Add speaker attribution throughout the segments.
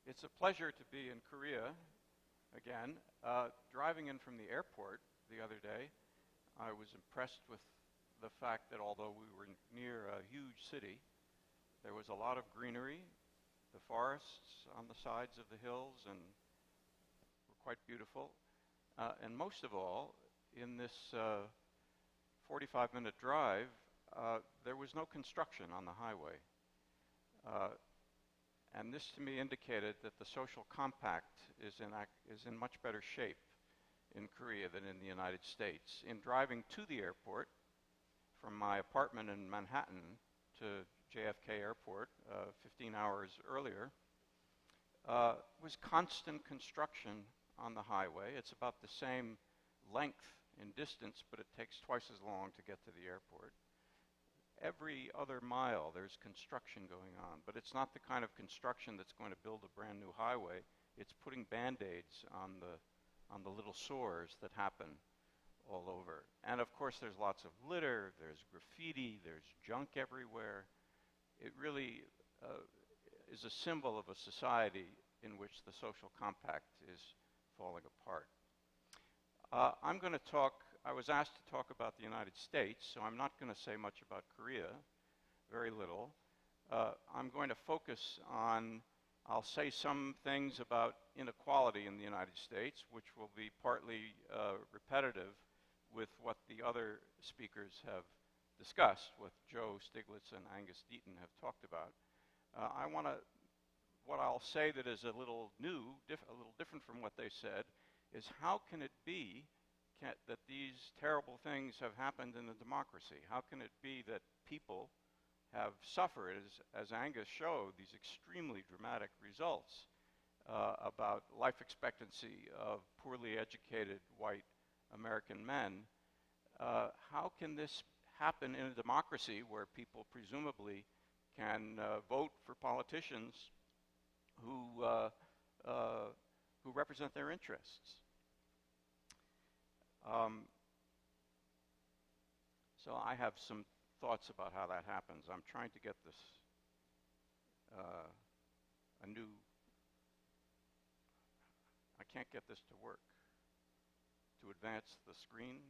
Speaker 1: It's a pleasure to be in Korea again. Driving in from the airport the other day, I was impressed with the fact that although we were near a huge city, there was a lot of greenery. The forests on the sides of the hills and were quite beautiful. And most of all, in this 45-minute drive, there was no construction on the highway. And this to me indicated that the social compact is in much better shape in Korea than in the United States. In driving to the airport from my apartment in Manhattan to JFK Airport 15 hours earlier, was constant construction on the highway. It's about the same length in distance, but it takes twice as long to get to the airport. Every other mile there's construction going on, but it's not the kind of construction that's going to build a brand new highway. It's putting Band-Aids on the little sores that happen all over. And of course there's lots of litter, there's graffiti, there's junk everywhere. It really is a symbol of a society in which the social compact is falling apart. I was asked to talk about the United States, so I'm not going to say much about Korea, very little. I'm going to focus on, I'll say some things about inequality in the United States, which will be partly repetitive with what the other speakers have discussed, what Joe Stiglitz and Angus Deaton have talked about. What I'll say that is a little new, a little different from what they said, is how can it be that these terrible things have happened in a democracy? How can it be that people have suffered, as Angus showed, these extremely dramatic results about life expectancy of poorly educated white American men? How can this happen in a democracy where people presumably can vote for politicians who represent their interests? So I have some thoughts about how that happens. I'm trying to get this I can't get this to work, to advance the screen.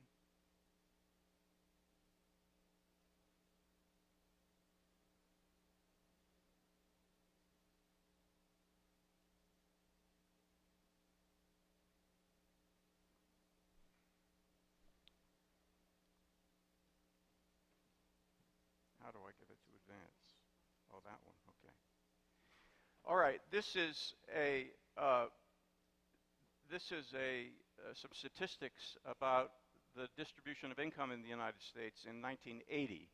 Speaker 1: How do I get it to advance? Oh, that one, okay. All right, this is some statistics about the distribution of income in the United States in 1980.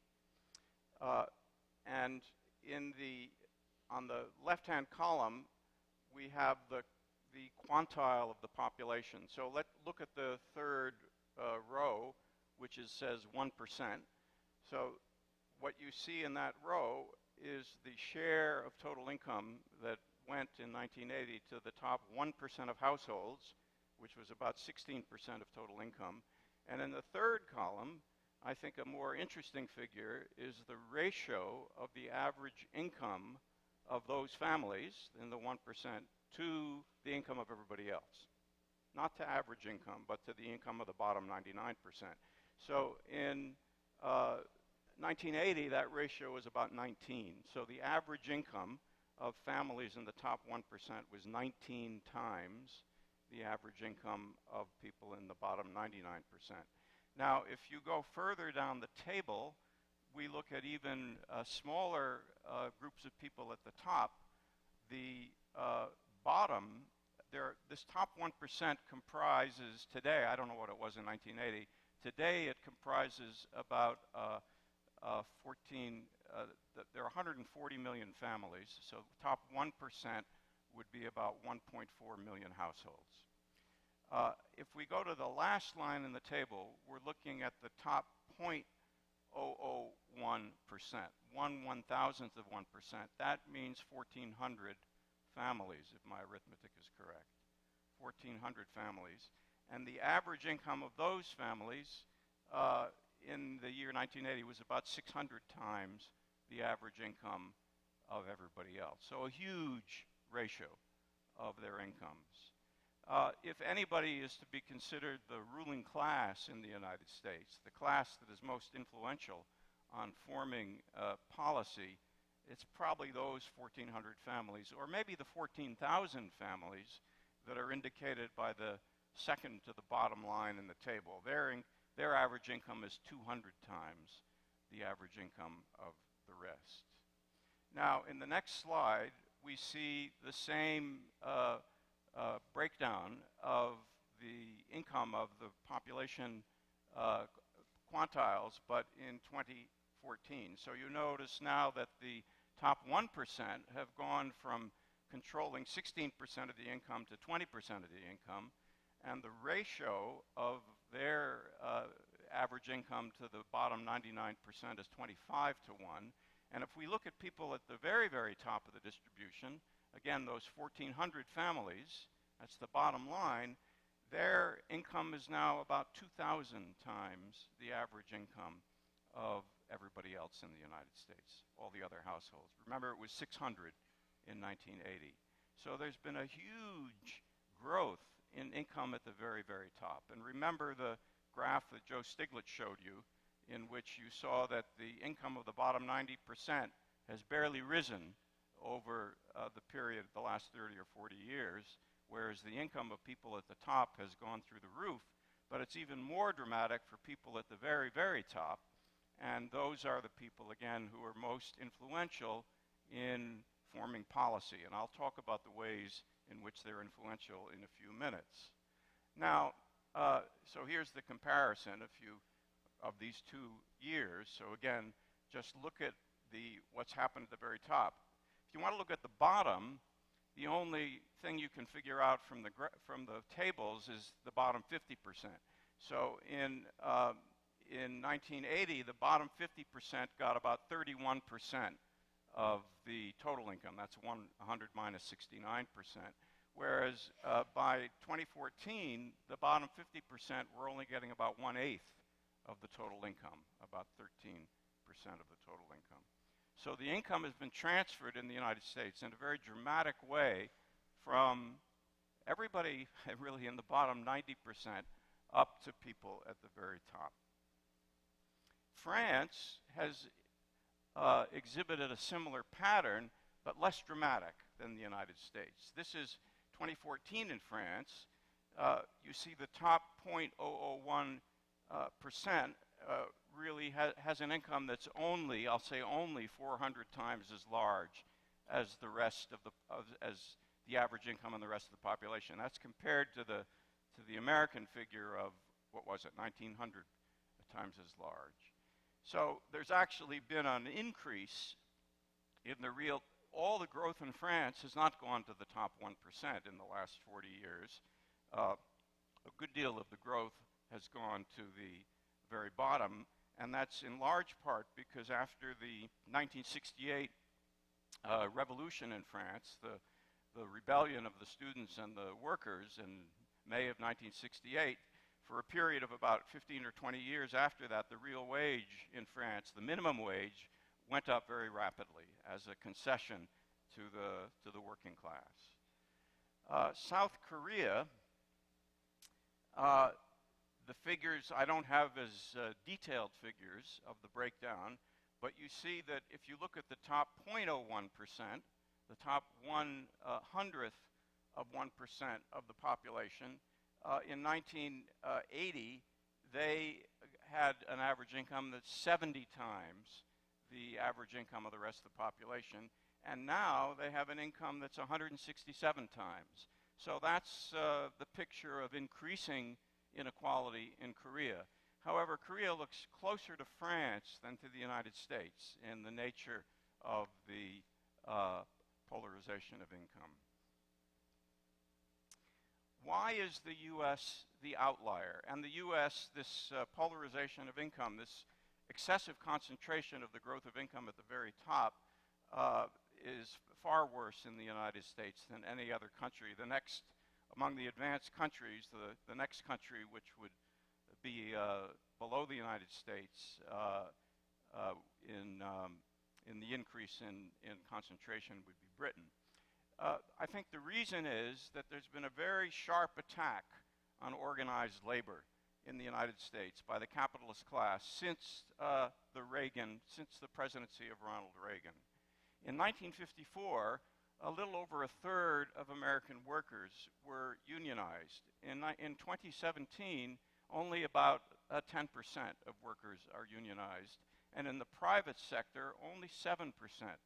Speaker 1: And on the left-hand column, we have the quantile of the population. So let's look at the third row, which says 1%. So what you see in that row is the share of total income that went in 1980 to the top 1% of households, which was about 16% of total income. And in the third column, I think a more interesting figure is the ratio of the average income of those families in the 1% to the income of everybody else. Not to average income, but to the income of the bottom 99%. So in 1980, that ratio was about 19. So the average income of families in the top 1% was 19 times the average income of people in the bottom 99%. Now, if you go further down the table, we look at even smaller groups of people at the top. The bottom, this top 1% comprises today, I don't know what it was in 1980, today it comprises about there are 140 million families, so the top 1% would be about 1.4 million households. If we go to the last line in the table, we're looking at the top 0.001%, 1/1000th of 1%. That means 1,400 families, if my arithmetic is correct. 1,400 families. And the average income of those families in the year 1980 was about 600 times the average income of everybody else. So a huge ratio of their incomes. If anybody is to be considered the ruling class in the United States, the class that is most influential on forming policy, it's probably those 1,400 families, or maybe the 14,000 families that are indicated by the second to the bottom line in the table. Their average income is 200 times the average income of the rest. Now, in the next slide, we see the same breakdown of the income of the population quantiles, but in 2014. So you notice now that the top 1% have gone from controlling 16% of the income to 20% of the income, and the ratio of their average income to the bottom 99% is 25 to 1. And if we look at people at the very, very top of the distribution, again, those 1,400 families, that's the bottom line, their income is now about 2,000 times the average income of everybody else in the United States, all the other households. Remember, it was 600 in 1980. So there's been a huge growth in income at the very, very top. And remember the graph that Joe Stiglitz showed you, in which you saw that the income of the bottom 90% has barely risen over the period, the last 30 or 40 years, whereas the income of people at the top has gone through the roof. But it's even more dramatic for people at the very, very top, and those are the people, again, who are most influential in forming policy. And I'll talk about the ways in which they're influential in a few minutes. Now, so here's the comparison of these 2 years. So again, just look at what's happened at the very top. If you want to look at the bottom, the only thing you can figure out from the tables is the bottom 50%. So in 1980, the bottom 50% got about 31% of the total income. That's 100 minus 69%. Whereas by 2014, the bottom 50% were only getting about 1/8 of the total income, about 13% of the total income. So the income has been transferred in the United States in a very dramatic way from everybody really in the bottom 90% up to people at the very top. France has exhibited a similar pattern, but less dramatic than the United States. This is 2014 in France. You see the top 0.001% really has an income that's only, I'll say only 400 times as large as the rest of as the average income in the rest of the population. That's compared to the American figure of, what was it, 1,900 times as large. So there's actually been an increase in all the growth in France has not gone to the top 1% in the last 40 years. A good deal of the growth has gone to the very bottom, and that's in large part because after the 1968 revolution in France, the rebellion of the students and the workers in May of 1968, for a period of about 15 or 20 years after that, the real wage in France, the minimum wage, went up very rapidly as a concession to the working class. South Korea, the figures, I don't have as detailed figures of the breakdown, but you see that if you look at the top 0.01%, the top 1/100th of 1% of the population, in 1980, they had an average income that's 70 times the average income of the rest of the population, and now they have an income that's 167 times. So that's the picture of increasing inequality in Korea. However, Korea looks closer to France than to the United States in the nature of the polarization of income. Why is the U.S. the outlier? And the U.S., this polarization of income, this excessive concentration of the growth of income at the very top is far worse in the United States than any other country. The next, among the advanced countries, the next country which would be below the United States in the increase in concentration would be Britain. I think the reason is that there's been a very sharp attack on organized labor in the United States by the capitalist class since since the presidency of Ronald Reagan. In 1954, a little over a third of American workers were unionized. In 2017, only about 10% of workers are unionized. And in the private sector, only 7%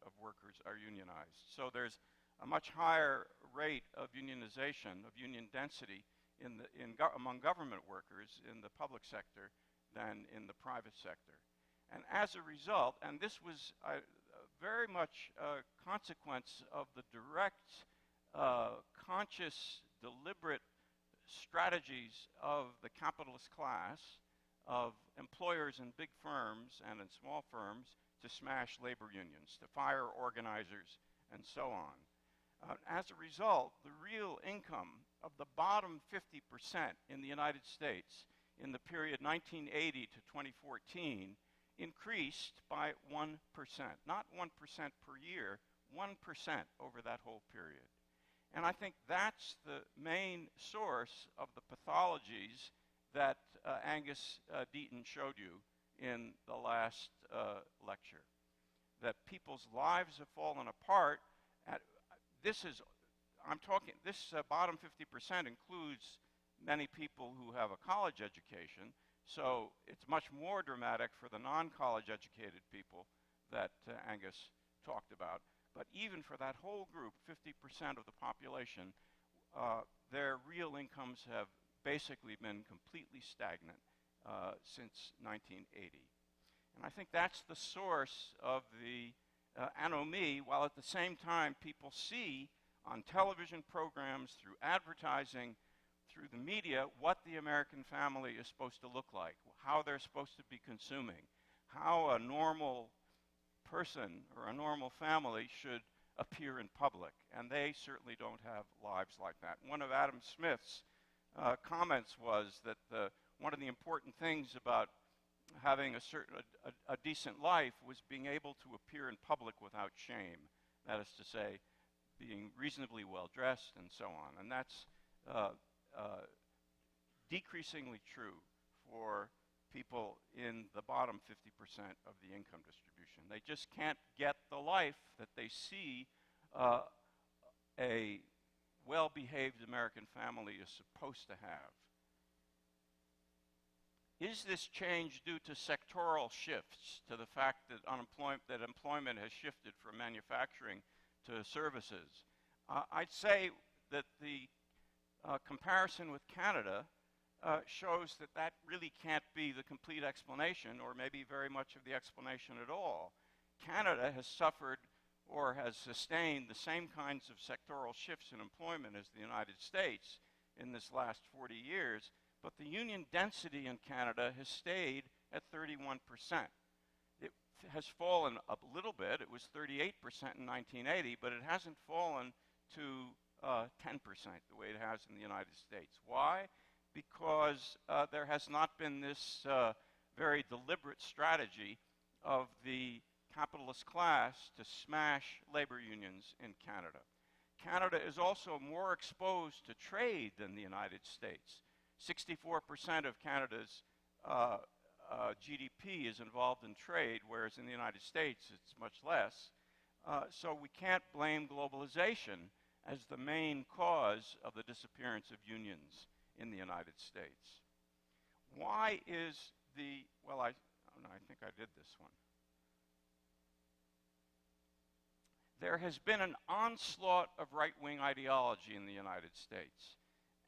Speaker 1: of workers are unionized. So there's a much higher rate of unionization, of union density among government workers in the public sector than in the private sector. And as a result, and this was very much a consequence of the direct, conscious, deliberate strategies of the capitalist class, of employers in big firms and in small firms to smash labor unions, to fire organizers, and so on. As a result, the real income of the bottom 50% in the United States in the period 1980 to 2014 increased by 1%, not 1% per year, 1% over that whole period. And I think that's the main source of the pathologies that Angus Deaton showed you in the last lecture, that people's lives have fallen apart. This bottom 50% includes many people who have a college education, so it's much more dramatic for the non-college educated people that Angus talked about. But even for that whole group, 50% of the population, their real incomes have basically been completely stagnant since 1980. And I think that's the source of the anomie, while at the same time people see on television programs, through advertising, through the media, what the American family is supposed to look like, how they're supposed to be consuming, how a normal person or a normal family should appear in public. And they certainly don't have lives like that. One of Adam Smith's comments was that one of the important things about having a decent life was being able to appear in public without shame. That is to say, being reasonably well dressed and so on. And that's decreasingly true for people in the bottom 50% of the income distribution. They just can't get the life that they see a well-behaved American family is supposed to have. Is this change due to sectoral shifts, to the fact that employment has shifted from manufacturing to services? I'd say that the comparison with Canada shows that that really can't be the complete explanation, or maybe very much of the explanation at all. Canada has suffered or has sustained the same kinds of sectoral shifts in employment as the United States in this last 40 years, but the union density in Canada has stayed at 31%. It has fallen a little bit. It was 38% in 1980, but it hasn't fallen to 10% the way it has in the United States. Why? Because there has not been this very deliberate strategy of the capitalist class to smash labor unions in Canada. Canada is also more exposed to trade than the United States. 64% of Canada's GDP is involved in trade, whereas in the United States it's much less. So we can't blame globalization as the main cause of the disappearance of unions in the United States. Why is I think I did this one. There has been an onslaught of right-wing ideology in the United States,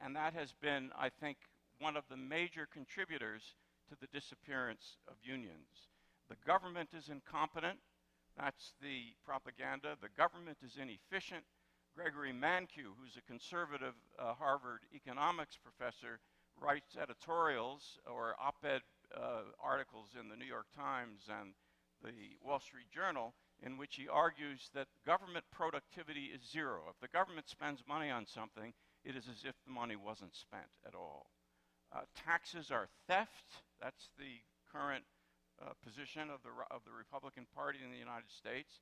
Speaker 1: and that has been, I think, one of the major contributors to the disappearance of unions. The government is incompetent. That's the propaganda. The government is inefficient. Gregory Mankiw, who's a conservative Harvard economics professor, writes editorials or op-ed articles in the New York Times and the Wall Street Journal in which he argues that government productivity is zero. If the government spends money on something, it is as if the money wasn't spent at all. Taxes are theft. That's the current position of the Republican Party in the United States.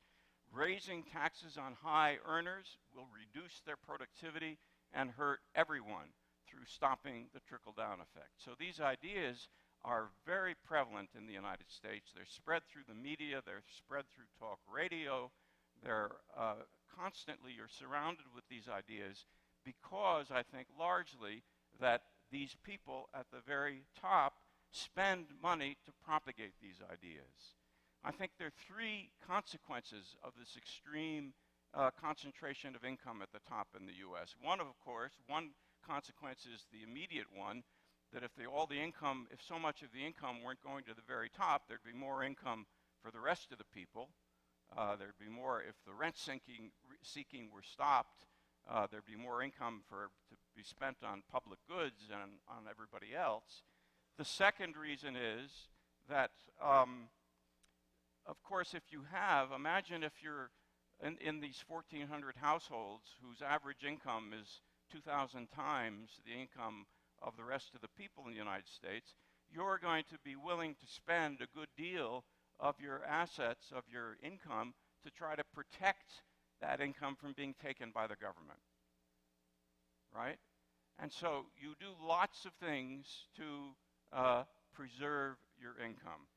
Speaker 1: Raising taxes on high earners will reduce their productivity and hurt everyone through stopping the trickle-down effect. So these ideas are very prevalent in the United States. They're spread through the media, they're spread through talk radio, they're constantly, you're surrounded with these ideas because I think largely that these people at the very top spend money to propagate these ideas. I think there are three consequences of this extreme concentration of income at the top in the US. One consequence is the immediate one, that if so much of the income weren't going to the very top, there'd be more income for the rest of the people. There'd be more, if the rent seeking were stopped, there'd be more income to be spent on public goods and on everybody else. The second reason is that, of course, imagine if you're in these 1,400 households whose average income is 2,000 times the income of the rest of the people in the United States, you're going to be willing to spend a good deal of your assets, of your income, to try to protect that income from being taken by the government, right? And so you do lots of things to preserve your income.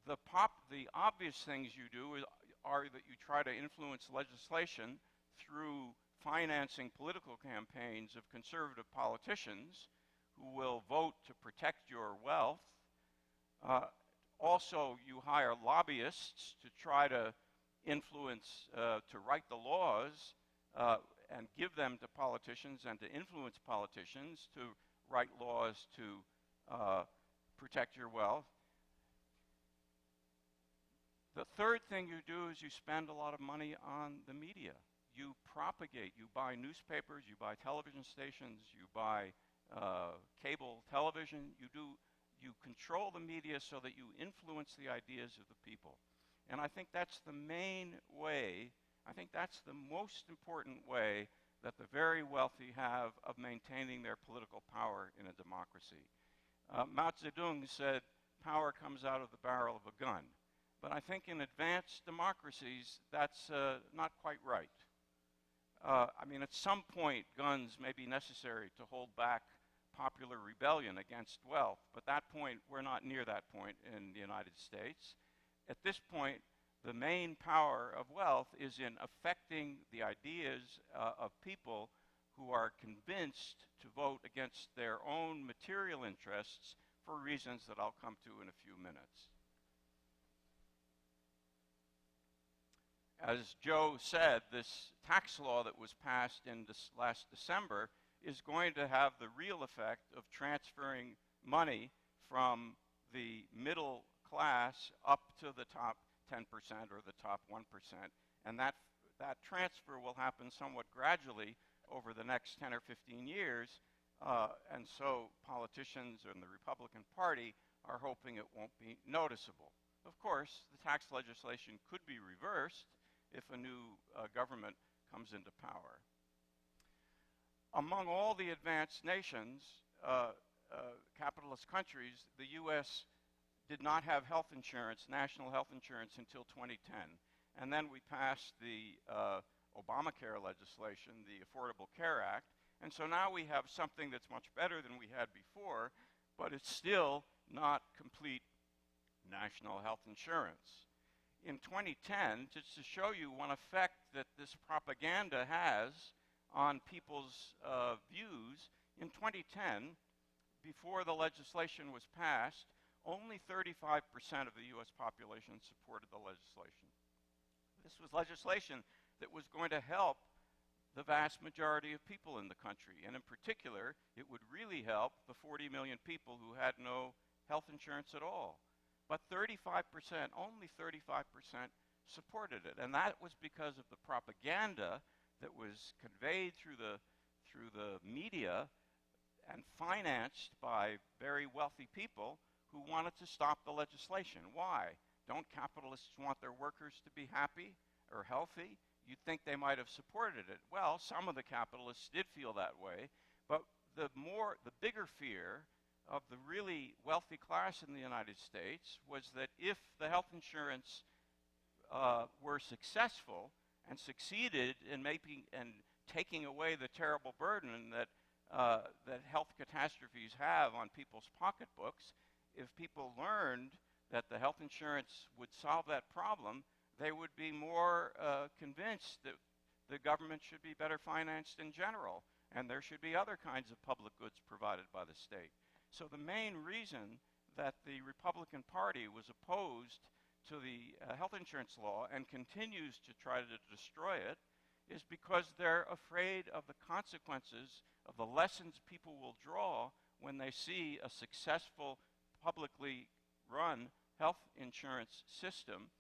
Speaker 1: The obvious things you do are that you try to influence legislation through financing political campaigns of conservative politicians who will vote to protect your wealth. Also, you hire lobbyists to try to influence, to write the laws and give them to politicians and to influence politicians to write laws to protect your wealth. The third thing you do is you spend a lot of money on the media. You propagate, you buy newspapers, you buy television stations, you buy cable television, you control the media so that you influence the ideas of the people. And I think that's the main way, I think that's the most important way that the very wealthy have of maintaining their political power in a democracy. Mao Zedong said, power comes out of the barrel of a gun. But I think in advanced democracies, that's not quite right. At some point, guns may be necessary to hold back popular rebellion against wealth, but we're not near that point in the United States. At this point, the main power of wealth is in affecting the ideas of people who are convinced to vote against their own material interests for reasons that I'll come to in a few minutes. As Joe said, this tax law that was passed in last December is going to have the real effect of transferring money from the middle class up to the top 10% or the top 1%. And that transfer will happen somewhat gradually over the next 10 or 15 years. And so politicians and the Republican Party are hoping it won't be noticeable. Of course, the tax legislation could be reversed if a new government comes into power. Among all the advanced nations, capitalist countries, the U.S. did not have health insurance, national health insurance, until 2010. And then we passed the Obamacare legislation, the Affordable Care Act. And so now we have something that's much better than we had before, but it's still not complete national health insurance. In 2010, just to show you one effect that this propaganda has on people's views, in 2010, before the legislation was passed, only 35% of the U.S. population supported the legislation. This was legislation that was going to help the vast majority of people in the country, and in particular, it would really help the 40 million people who had no health insurance at all. But 35%, only 35% supported it. And that was because of the propaganda that was conveyed through the media and financed by very wealthy people who wanted to stop the legislation. Why? Don't capitalists want their workers to be happy or healthy? You'd think they might have supported it. Well, some of the capitalists did feel that way, but the bigger fear of the really wealthy class in the United States was that if the health insurance were successful and succeeded in making and taking away the terrible burden that that health catastrophes have on people's pocketbooks, if people learned that the health insurance would solve that problem, they would be more convinced that the government should be better financed in general, and there should be other kinds of public goods provided by the state. So the main reason that the Republican Party was opposed to the health insurance law and continues to try to destroy it is because they're afraid of the consequences of the lessons people will draw when they see a successful publicly run health insurance system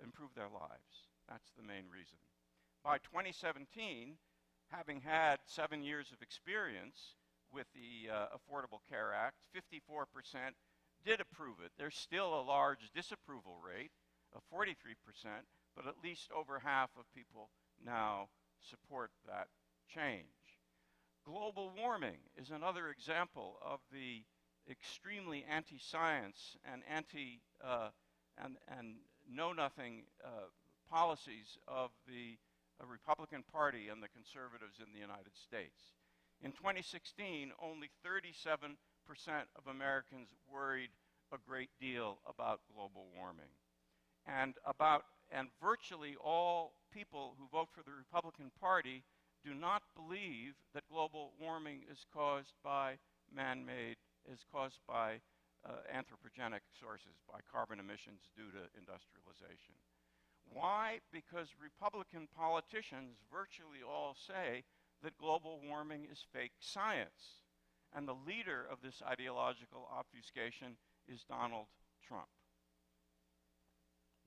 Speaker 1: improve their lives. That's the main reason. By 2017, having had 7 years of experience with the Affordable Care Act, 54% did approve it. There's still a large disapproval rate of 43%, but at least over half of people now support that change. Global warming is another example of the extremely anti-science and and know-nothing policies of the Republican Party and the conservatives in the United States. In 2016, only 37% of Americans worried a great deal about global warming. And virtually all people who vote for the Republican Party do not believe that global warming is caused by man-made, is caused by anthropogenic sources, by carbon emissions due to industrialization. Why? Because Republican politicians virtually all say that global warming is fake science. And the leader of this ideological obfuscation is Donald Trump.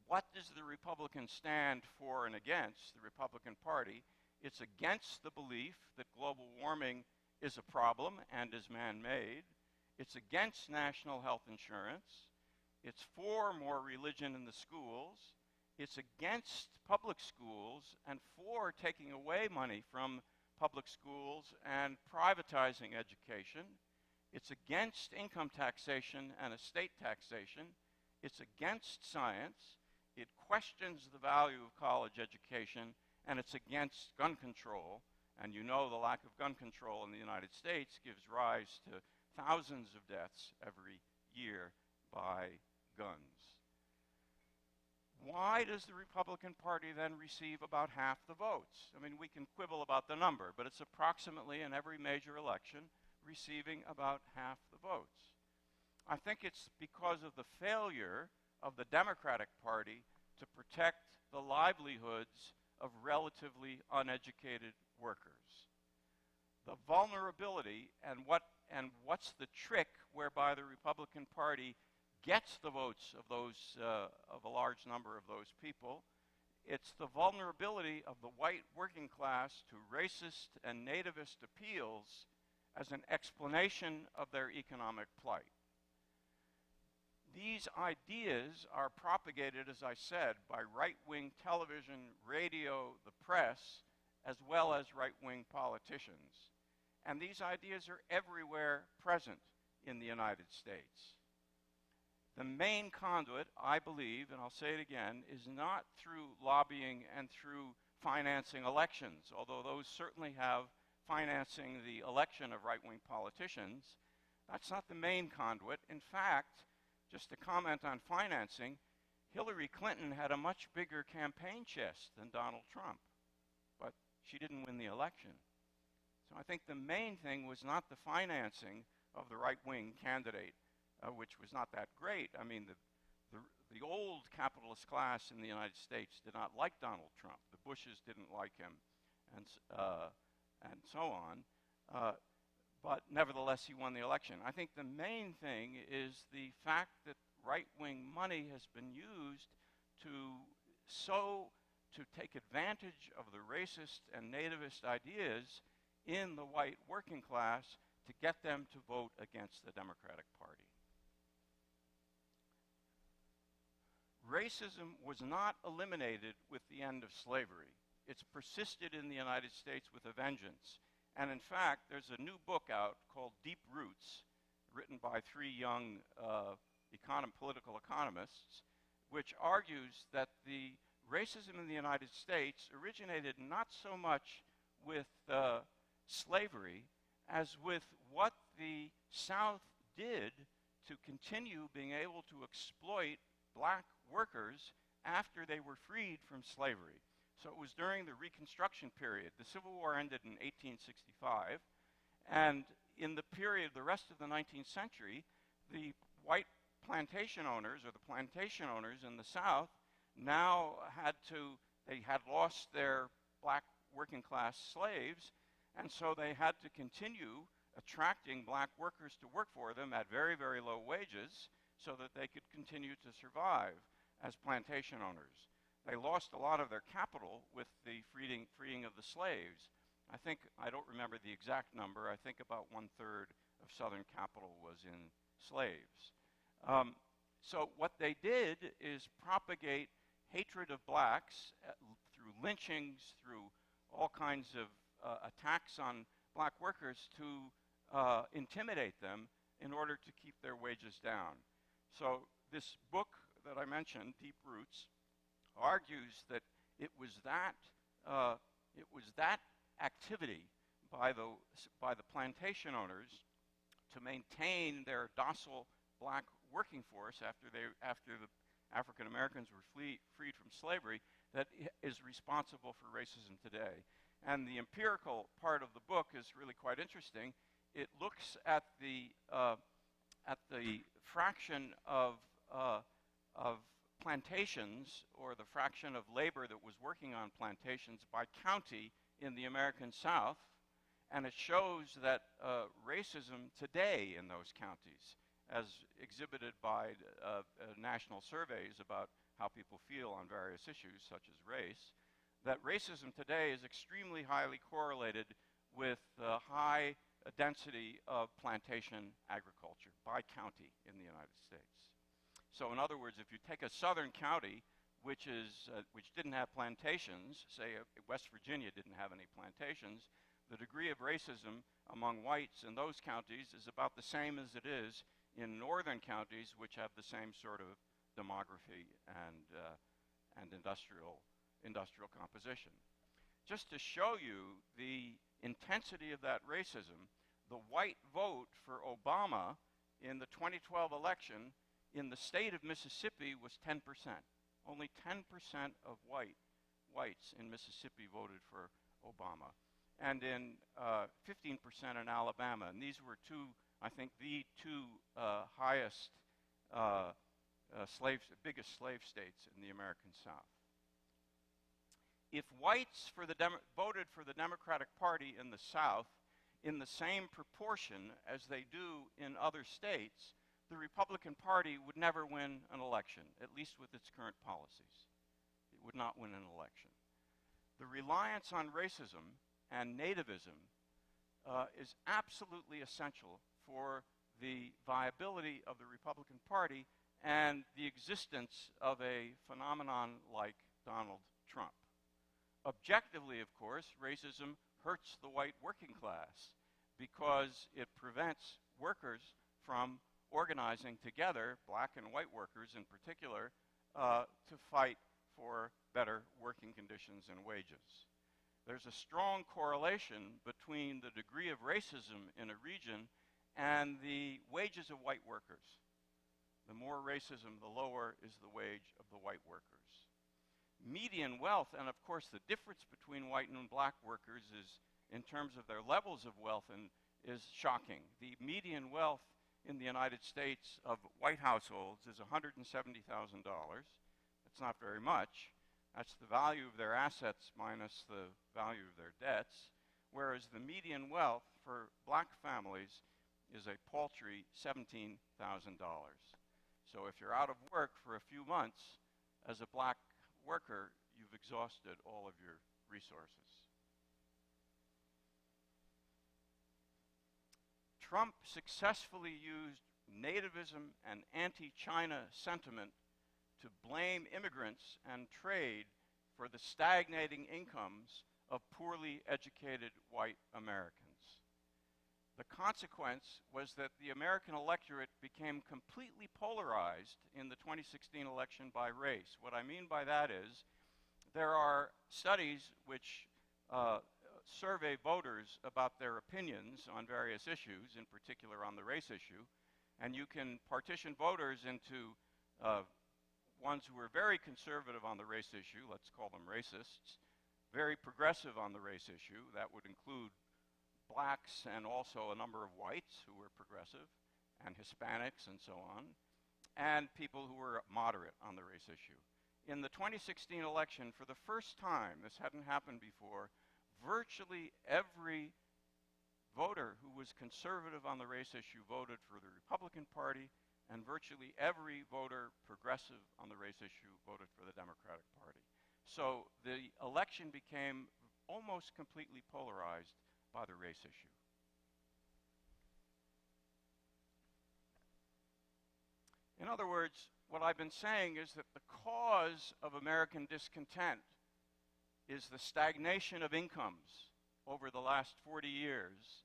Speaker 1: What does the Republicans stand for and against, the Republican Party? It's against the belief that global warming is a problem and is man-made. It's against national health insurance. It's for more religion in the schools. It's against public schools and for taking away money from public schools and privatizing education. It's against income taxation and estate taxation. It's against science. It questions the value of college education, and it's against gun control. And you know the lack of gun control in the United States gives rise to thousands of deaths every year by guns. Why does the Republican Party then receive about half the votes? I mean, we can quibble about the number, but it's approximately in every major election receiving about half the votes. I think it's because of the failure of the Democratic Party to protect the livelihoods of relatively uneducated workers. The vulnerability and what's the trick whereby the Republican Party gets the votes of those of a large number of those people? It's the vulnerability of the white working class to racist and nativist appeals as an explanation of their economic plight. These ideas are propagated, as I said, by right-wing television, radio, the press, as well as right-wing politicians. And these ideas are everywhere present in the United States. The main conduit, I believe, and I'll say it again, is not through lobbying and through financing elections, although those certainly have financing the election of right-wing politicians. That's not the main conduit. In fact, just to comment on financing, Hillary Clinton had a much bigger campaign chest than Donald Trump, but she didn't win the election. So I think the main thing was not the financing of the right-wing candidate, which was not that great. I mean, the old capitalist class in the United States did not like Donald Trump. The Bushes didn't like him, and so on. But nevertheless, he won the election. I think the main thing is the fact that right-wing money has been used to take advantage of the racist and nativist ideas in the white working class to get them to vote against the Democratic Party. Racism was not eliminated with the end of slavery. It's persisted in the United States with a vengeance. And in fact, there's a new book out called Deep Roots, written by three young political economists, which argues that the racism in the United States originated not so much with slavery as with what the South did to continue being able to exploit black workers after they were freed from slavery. So it was during the Reconstruction period. The Civil War ended in 1865, and in the period, the rest of the 19th century, the white plantation owners, or the plantation owners in the South, now they had lost their black working class slaves, and so they had to continue attracting black workers to work for them at very, very low wages so that they could continue to survive as plantation owners. They lost a lot of their capital with the freeing of the slaves. I don't remember the exact number. I think about 1/3 of Southern capital was in slaves. So what they did is propagate hatred of blacks through lynchings, through all kinds of attacks on black workers to intimidate them in order to keep their wages down. So this book that I mentioned, Deep Roots, argues that it was that activity by the plantation owners to maintain their docile black working force after the African Americans were freed from slavery that is responsible for racism today. And the empirical part of the book is really quite interesting. It looks at the fraction of plantations, or the fraction of labor that was working on plantations by county in the American South, and it shows that racism today in those counties, as exhibited by national surveys about how people feel on various issues such as race, that racism today is extremely highly correlated with the high density of plantation agriculture by county in the United States. So in other words, if you take a southern county which didn't have plantations, say West Virginia didn't have any plantations, the degree of racism among whites in those counties is about the same as it is in northern counties which have the same sort of demography and industrial composition. Just to show you the intensity of that racism, the white vote for Obama in the 2012 election in the state of Mississippi was 10%. Only 10% of whites in Mississippi voted for Obama, and in 15% in Alabama. And these were the two highest biggest slave states in the American South. If whites voted for the Democratic Party in the South in the same proportion as they do in other states, the Republican Party would never win an election, at least with its current policies. It would not win an election. The reliance on racism and nativism is absolutely essential for the viability of the Republican Party and the existence of a phenomenon like Donald Trump. Objectively, of course, racism hurts the white working class because it prevents workers from organizing together, black and white workers in particular, to fight for better working conditions and wages. There's a strong correlation between the degree of racism in a region and the wages of white workers. The more racism, the lower is the wage of the white workers. Median wealth, and of course the difference between white and black workers is, in terms of their levels of wealth, is shocking. The median wealth in the United States of white households is $170,000. That's not very much. That's the value of their assets minus the value of their debts, whereas the median wealth for black families is a paltry $17,000. So if you're out of work for a few months as a black worker, you've exhausted all of your resources. Trump successfully used nativism and anti-China sentiment to blame immigrants and trade for the stagnating incomes of poorly educated white Americans. The consequence was that the American electorate became completely polarized in the 2016 election by race. What I mean by that is there are studies which survey voters about their opinions on various issues, in particular on the race issue, and you can partition voters into ones who are very conservative on the race issue, let's call them racists, very progressive on the race issue, that would include blacks and also a number of whites who were progressive, and Hispanics and so on, and people who were moderate on the race issue. In the 2016 election, for the first time, this hadn't happened before, virtually every voter who was conservative on the race issue voted for the Republican Party, and virtually every voter progressive on the race issue voted for the Democratic Party. So the election became almost completely polarized by the race issue. In other words, what I've been saying is that the cause of American discontent is the stagnation of incomes over the last 40 years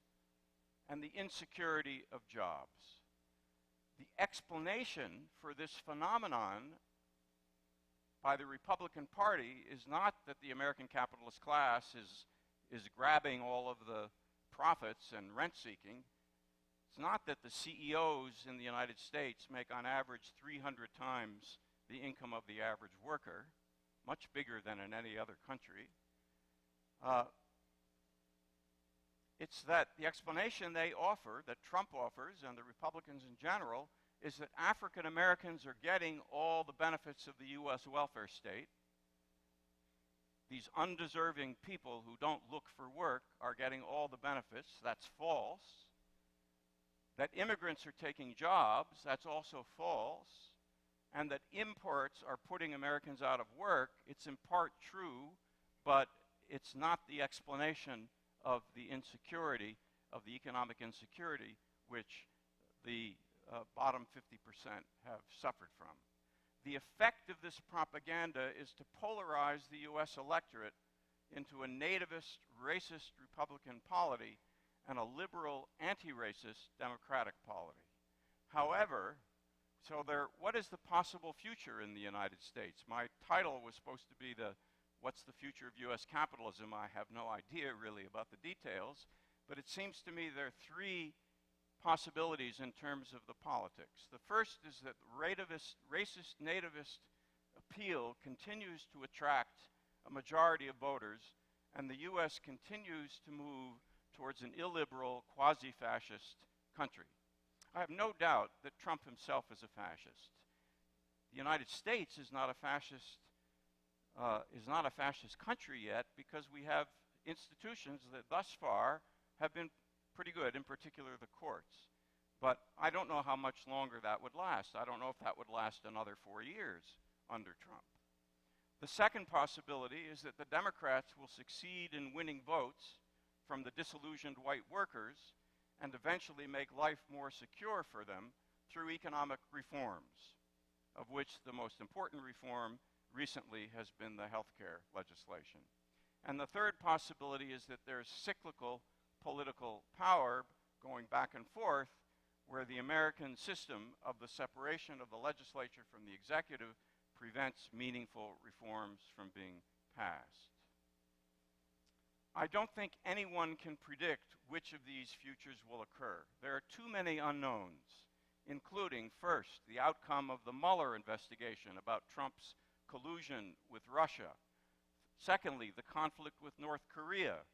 Speaker 1: and the insecurity of jobs. The explanation for this phenomenon by the Republican Party is not that the American capitalist class is grabbing all of the profits and rent-seeking. It's not that the CEOs in the United States make on average 300 times the income of the average worker, much bigger than in any other country. It's that the explanation they offer, that Trump offers, and the Republicans in general, is that African Americans are getting all the benefits of the U.S. welfare state. These undeserving people who don't look for work are getting all the benefits. That's false. That immigrants are taking jobs. That's also false. And that imports are putting Americans out of work. It's in part true, but it's not the explanation of the insecurity, of the economic insecurity, which the bottom 50% have suffered from. The effect of this propaganda is to polarize the U.S. electorate into a nativist, racist Republican polity and a liberal, anti-racist Democratic polity. However, what is the possible future in the United States? My title was supposed to be What's the Future of U.S. Capitalism? I have no idea really about the details, but it seems to me there are three possibilities in terms of the politics. The first is that racist, nativist appeal continues to attract a majority of voters, and the U.S. continues to move towards an illiberal, quasi-fascist country. I have no doubt that Trump himself is a fascist. The United States is not a fascist country yet because we have institutions that thus far have been pretty good, in particular the courts. But I don't know how much longer that would last. I don't know if that would last another 4 years under Trump. The second possibility is that the Democrats will succeed in winning votes from the disillusioned white workers and eventually make life more secure for them through economic reforms, of which the most important reform recently has been the healthcare legislation. And the third possibility is that there's cyclical political power going back and forth where the American system of the separation of the legislature from the executive prevents meaningful reforms from being passed. I don't think anyone can predict which of these futures will occur. There are too many unknowns, including, first, the outcome of the Mueller investigation about Trump's collusion with Russia. Secondly, the conflict with North Korea.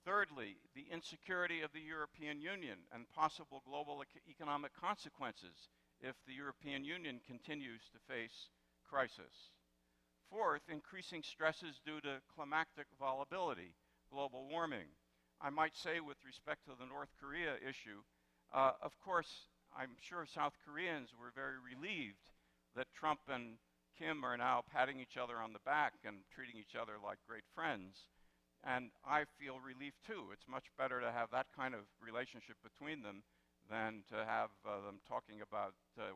Speaker 1: Thirdly, the insecurity of the European Union and possible global economic consequences if the European Union continues to face crisis. Fourth, increasing stresses due to climactic volatility, global warming. I might say with respect to the North Korea issue, of course, I'm sure South Koreans were very relieved that Trump and Kim are now patting each other on the back and treating each other like great friends. And I feel relief too. It's much better to have that kind of relationship between them than to have them talking about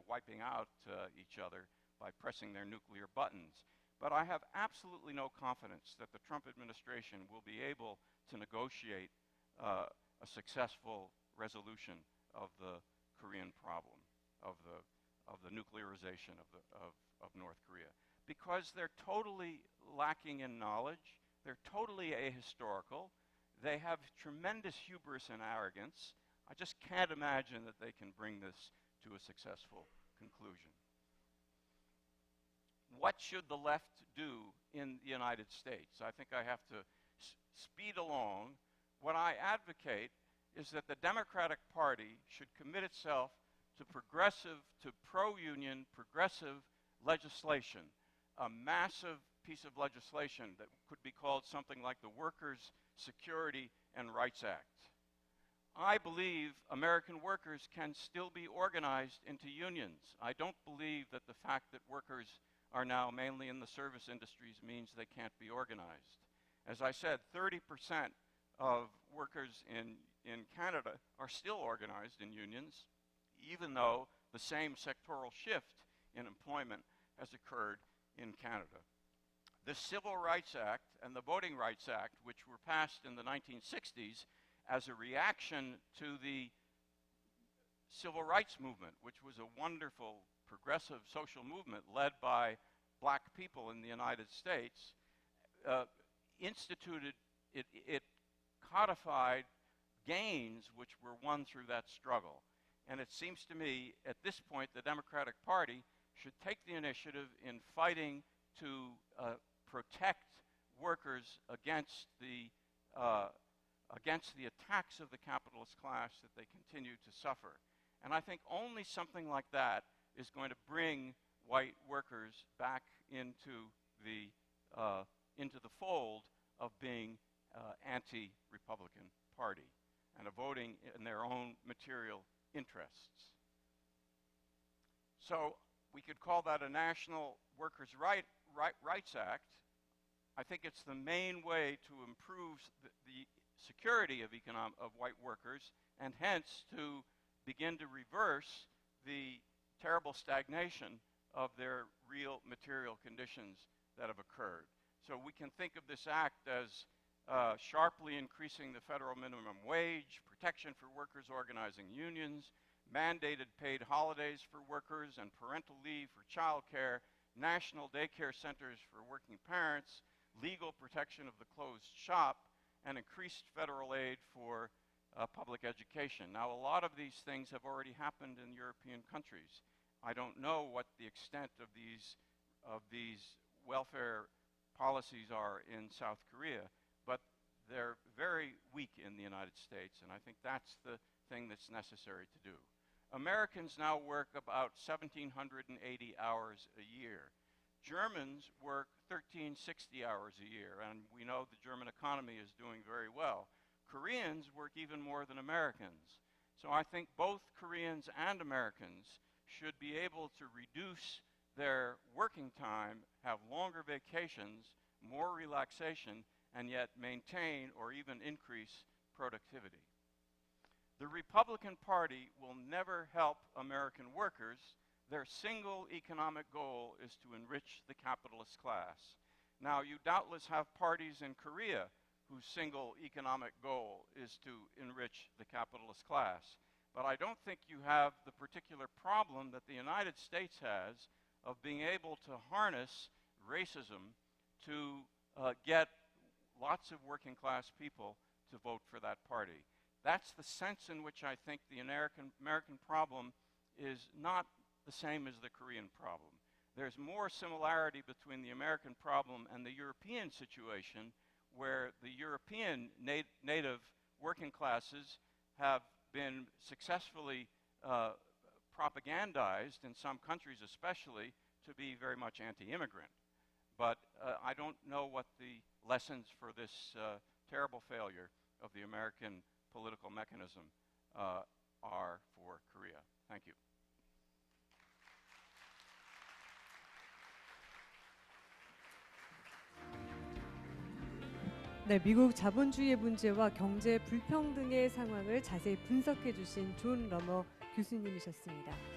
Speaker 1: wiping out each other by pressing their nuclear buttons. But I have absolutely no confidence that the Trump administration will be able to negotiate a successful resolution of the Korean problem, of the nuclearization of North Korea, because they're totally lacking in knowledge, they're totally ahistorical, they have tremendous hubris and arrogance. I just can't imagine that they can bring this to a successful conclusion. What should the left do in the United States? I think I have to speed along. What I advocate is that the Democratic Party should commit itself to pro-union, progressive legislation, a massive piece of legislation that could be called something like the Workers' Security and Rights Act. I believe American workers can still be organized into unions. I don't believe that the fact that workers are now mainly in the service industries means they can't be organized. As I said, 30% of workers in Canada are still organized in unions, even though the same sectoral shift in employment has occurred in Canada. The Civil Rights Act and the Voting Rights Act, which were passed in the 1960s as a reaction to the civil rights movement, which was a wonderful progressive social movement led by black people in the United States, it codified gains which were won through that struggle. And it seems to me, at this point, the Democratic Party should take the initiative in fighting to protect workers against the attacks of the capitalist class that they continue to suffer. And I think only something like that is going to bring white workers back into the fold of being anti-Republican Party and of voting in their own material interests. So we could call that a National Workers' Rights Act. I think it's the main way to improve the security of white workers, and hence to begin to reverse the terrible stagnation of their real material conditions that have occurred. So we can think of this act as sharply increasing the federal minimum wage, protection for workers organizing unions, mandated paid holidays for workers and parental leave for child care, national daycare centers for working parents, legal protection of the closed shop, and increased federal aid for public education. Now, a lot of these things have already happened in European countries. I don't know what the extent of these welfare policies are in South Korea, but they're very weak in the United States, and I think that's the thing that's necessary to do. Americans now work about 1,780 hours a year. Germans work 1,360 hours a year, and we know the German economy is doing very well. Koreans work even more than Americans. So I think both Koreans and Americans should be able to reduce their working time, have longer vacations, more relaxation, and yet maintain or even increase productivity. The Republican Party will never help American workers. Their single economic goal is to enrich the capitalist class. Now, you doubtless have parties in Korea whose single economic goal is to enrich the capitalist class. But I don't think you have the particular problem that the United States has of being able to harness racism to get lots of working class people to vote for that party. That's the sense in which I think the American problem is not the same as the Korean problem. There's more similarity between the American problem and the European situation, where the European native working classes have been successfully propagandized, in some countries especially, to be very much anti-immigrant. But I don't know what the lessons for this terrible failure of the American political mechanism are for Korea. Thank you.
Speaker 2: 네, 미국 자본주의의 문제와 경제 불평등의 상황을 자세히 분석해 주신 존 러머 교수님이셨습니다.